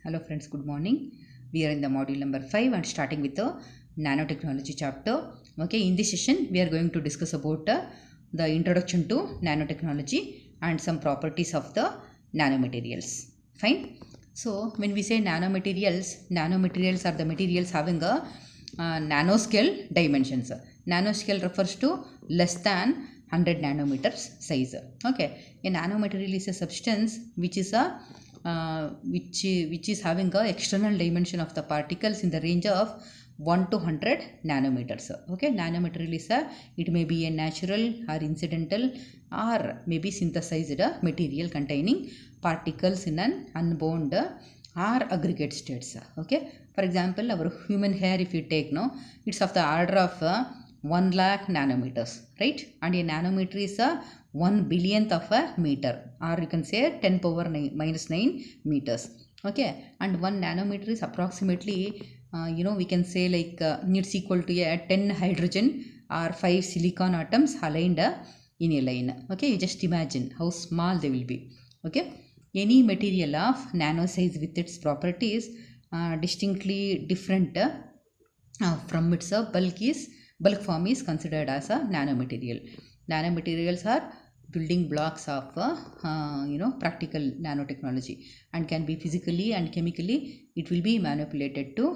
Hello friends, good morning. We are in the module number 5 and starting with the nanotechnology chapter. Okay, in this session we are going to discuss about the introduction to nanotechnology and some properties of the nanomaterials. Fine. So when we say nanomaterials are the materials having a nanoscale dimensions. Nanoscale refers to less than 100 nanometers size. Okay, a nanomaterial is a substance which is a which is having a external dimension of the particles in the range of 1 to 100 nanometers. Okay, nanomaterial is it may be a natural or incidental or maybe synthesized material containing particles in an unbound or aggregate states. Okay, for example, our human hair, if you take, no, it's of the order of 1 lakh nanometers, right? And a nanometer is a 1 billionth of a meter, or you can say 10 power minus 9 meters. Okay, and 1 nanometer is approximately we can say like it's equal to a 10 hydrogen or 5 silicon atoms aligned in a line. Okay, you just imagine how small they will be. Okay, any material of nano size with its properties distinctly different from its bulk form is considered as a nanomaterial. Nanomaterials are building blocks of practical nanotechnology and can be physically and chemically it will be manipulated to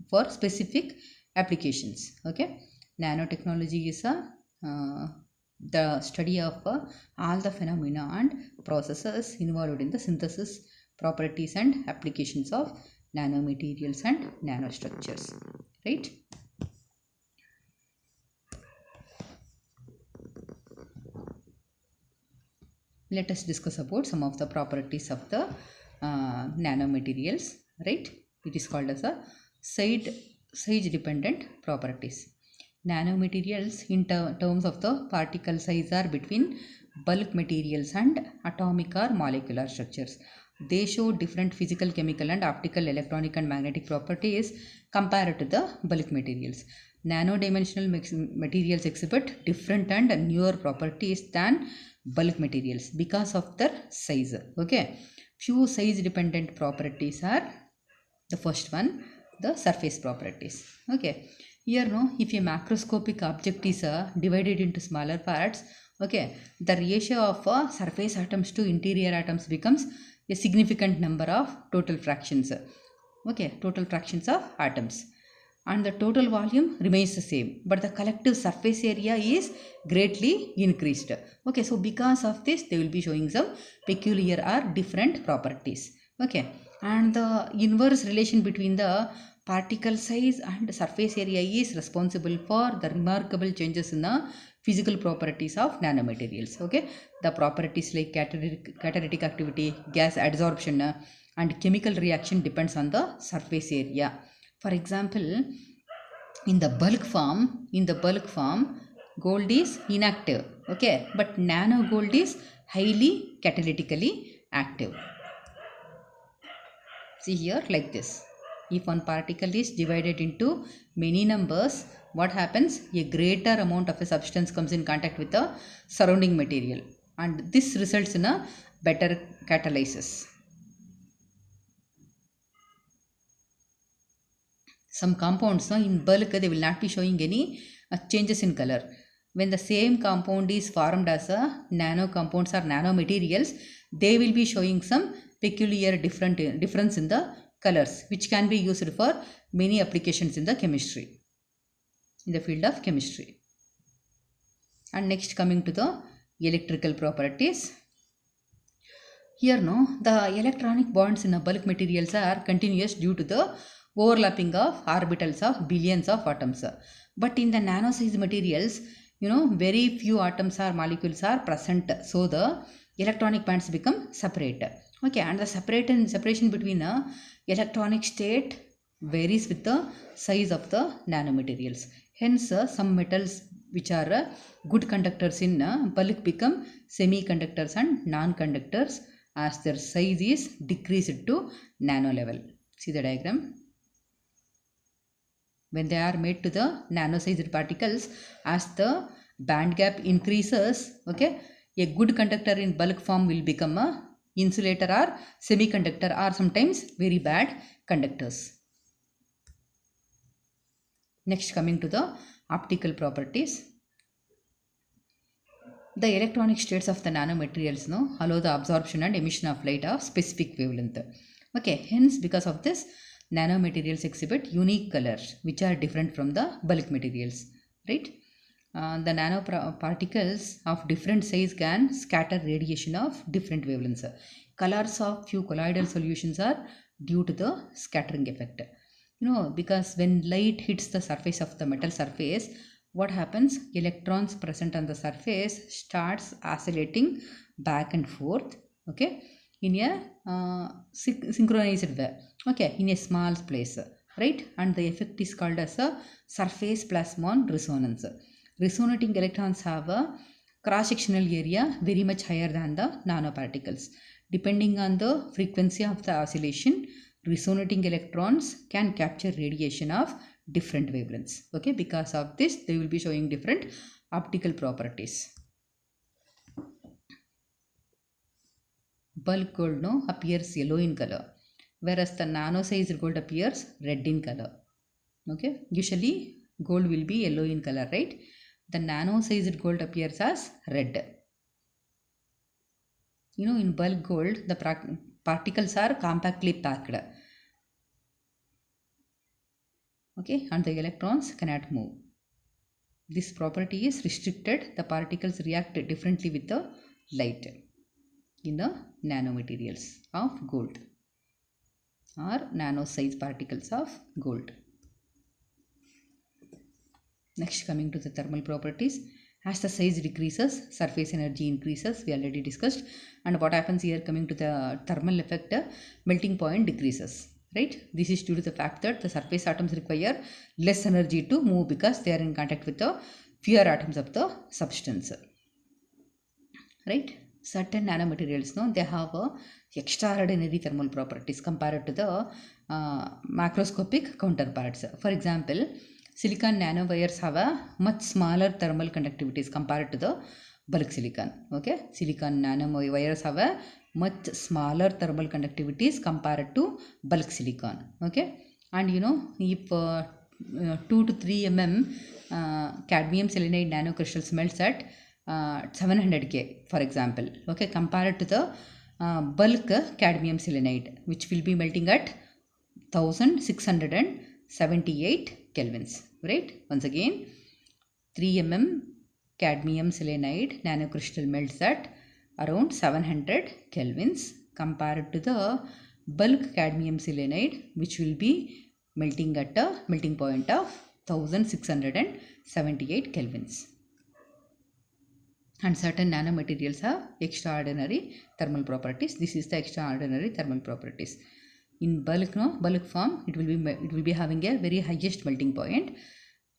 for specific applications. Okay, nanotechnology is the study of all the phenomena and processes involved in the synthesis, properties and applications of nanomaterials and nanostructures, right? Let us discuss about some of the properties of the nanomaterials, right? It is called as a size dependent properties. Nanomaterials in terms of the particle size are between bulk materials and atomic or molecular structures. They show different physical, chemical and optical, electronic and magnetic properties compared to the bulk materials. Nano-dimensional materials exhibit different and newer properties than bulk materials because of their size. Okay, few size dependent properties are the first one, the surface properties. Okay, here, no, if a macroscopic object is divided into smaller parts, okay, the ratio of surface atoms to interior atoms becomes a significant number of total fractions. Okay, total fractions of atoms, and the total volume remains the same, but the collective surface area is greatly increased. Okay, so because of this they will be showing some peculiar or different properties. Okay, and the inverse relation between the particle size and surface area is responsible for the remarkable changes in the physical properties of nanomaterials. Okay, the properties like catalytic activity, gas adsorption and chemical reaction depends on the surface area. For example, in the bulk form, gold is inactive. Okay, but nano gold is highly catalytically active. See here, like this. If one particle is divided into many numbers, what happens? A greater amount of a substance comes in contact with the surrounding material, and this results in a better catalysis. Some compounds, in bulk, they will not be showing any changes in color. When the same compound is formed as a nano compounds or nanomaterials, they will be showing some peculiar difference in the colors, which can be used for many applications in the chemistry, in the field of chemistry. And next, coming to the electrical properties. Here, no, the electronic bonds in the bulk materials are continuous due to the overlapping of orbitals of billions of atoms. But in the nano size materials, very few atoms or molecules are present, so the electronic bands become separate. Okay, and the separation between a electronic state varies with the size of the nanomaterials. Hence, some metals which are good conductors in bulk become semiconductors and non-conductors as their size is decreased to nano level. See the diagram. When they are made to the nano-sized particles, as the band gap increases, okay, a good conductor in bulk form will become a insulator or semiconductor are sometimes very bad conductors. Next, coming to the optical properties. The electronic states of the nanomaterials allow the absorption and emission of light of specific wavelength. Okay, hence because of this, nanomaterials exhibit unique colors which are different from the bulk materials, right? The nanoparticles of different size can scatter radiation of different wavelengths. Colors of few colloidal solutions are due to the scattering effect. Because when light hits the surface of the metal surface, what happens? Electrons present on the surface starts oscillating back and forth, okay, in a synchronized way, okay, in a small place, right? And the effect is called as a surface plasmon resonance. Resonating electrons have a cross-sectional area very much higher than the nanoparticles. Depending on the frequency of the oscillation, resonating electrons can capture radiation of different wavelengths. Okay, because of this, they will be showing different optical properties. Bulk gold appears yellow in color, whereas the nano sized gold appears red in color. Okay, usually gold will be yellow in color, right? The nano sized gold appears as red. In bulk gold, the particles are compactly packed. Okay, and the electrons cannot move. This property is restricted. The particles react differently with the light in the nanomaterials of gold or nano size particles of gold. Next, coming to the thermal properties. As the size decreases, surface energy increases. We already discussed. And what happens here, coming to the thermal effect, melting point decreases. Right? This is due to the fact that the surface atoms require less energy to move because they are in contact with the fewer atoms of the substance. Right? Certain nanomaterials, they have extraordinary thermal properties compared to the macroscopic counterparts. For example, silicon nanowires have a much smaller thermal conductivities compared to the bulk silicon. Okay, silicon nanowires have a much smaller thermal conductivities compared to bulk silicon. Okay, and if 2 to 3 cadmium selenide nanocrystals melts at 700 K, for example. Okay, compared to the bulk cadmium selenide, which will be melting at 1678 kelvins. Right? Once again, 3 cadmium selenide nanocrystal melts at around 700 kelvins compared to the bulk cadmium selenide, which will be melting at a melting point of 1678 kelvins. And certain nanomaterials have extraordinary thermal properties. This is the extraordinary thermal properties. In bulk form, it will be having a very highest melting point.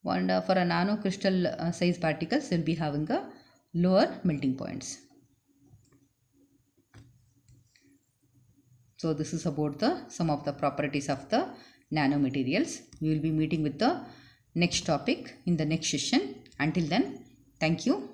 And for a nanocrystal size particles, they will be having a lower melting points. So this is about some of the properties of the nanomaterials. We will be meeting with the next topic in the next session. Until then, thank you.